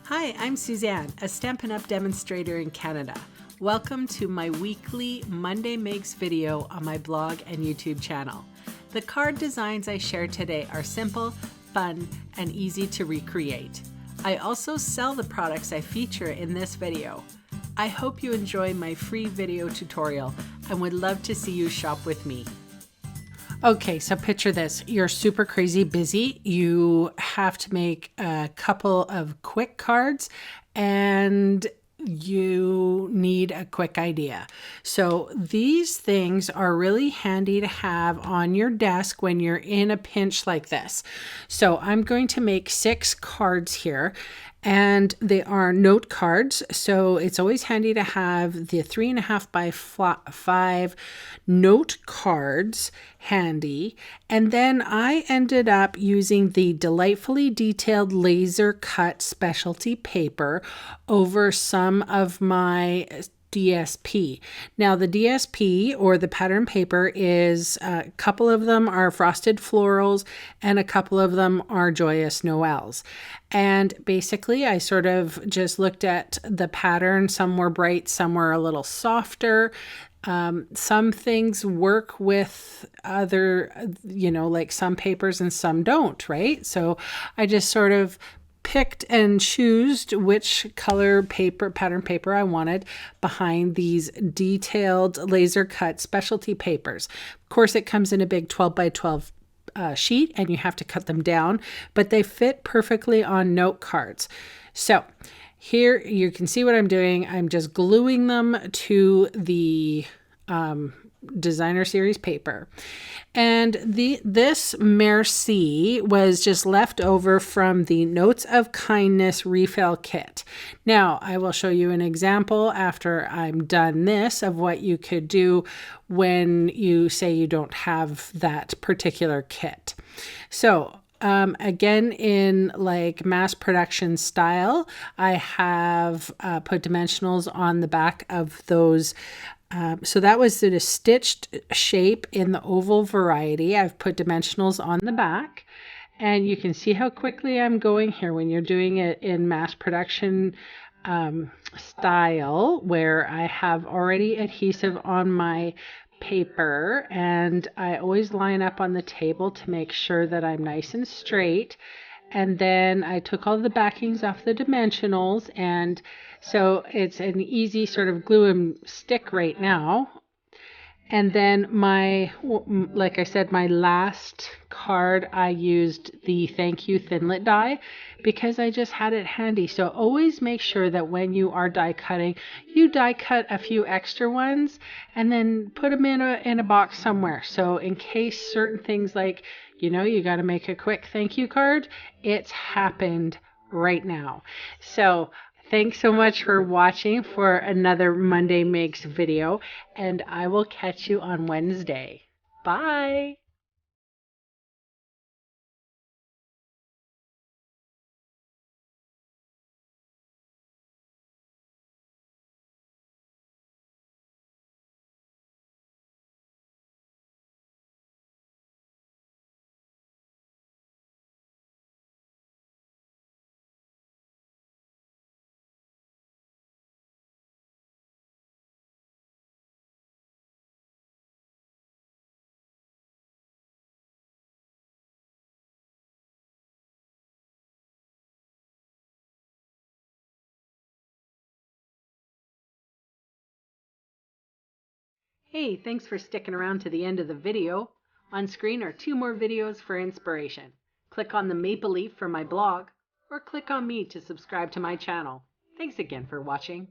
Hi, I'm Suzanne, a Stampin' Up demonstrator in Canada. Welcome to my weekly Monday Makes video on my blog and YouTube channel. The card designs I share today are simple, fun, and easy to recreate. I also sell the products I feature in this video. I hope you enjoy my free video tutorial and would love to see you shop with me. Okay, so picture this. You're super crazy busy. You have to make a couple of quick cards and you need a quick idea. So these things are really handy to have on your desk when you're in a pinch like this. So I'm going to make 6 cards here, and they are note cards. So it's always handy to have the 3.5 by 5 note cards handy. And then I ended up using the delightfully detailed laser cut specialty paper over some of my DSP. Now the DSP, or the pattern paper, is a couple of them are frosted florals and a couple of them are joyous Noels. And basically I sort of just looked at the pattern. Some were bright, some were a little softer. Some things work with other, like some papers and some don't, right? So I just sort of picked and choosed which color paper, pattern paper I wanted behind these detailed laser cut specialty papers. Of course, it comes in a big 12 by 12 sheet and you have to cut them down, but they fit perfectly on note cards. So here you can see what I'm doing. I'm just gluing them to the designer series paper. And this Merci was just left over from the Notes of Kindness refill kit. Now I will show you an example after I'm done this of what you could do when you say you don't have that particular kit. So again, in like mass production style, I have put dimensionals on the back of those. So that was the stitched shape in the oval variety. I've put dimensionals on the back, and you can see how quickly I'm going here when you're doing it in mass production style, where I have already adhesive on my paper, and I always line up on the table to make sure that I'm nice and straight. And then I took all the backings off the dimensionals, and so it's an easy sort of glue and stick right now. And then like I said, my last card, I used the Thank You Thinlit die because I just had it handy. So always make sure that when you are die cutting, you die cut a few extra ones and then put them in a box somewhere. So in case certain things like, you got to make a quick thank you card, it's happened right now. So thanks so much for watching for another Monday Makes video, and I will catch you on Wednesday. Bye! Hey, thanks for sticking around to the end of the video. On screen are 2 more videos for inspiration. Click on the maple leaf for my blog, or click on me to subscribe to my channel. Thanks again for watching.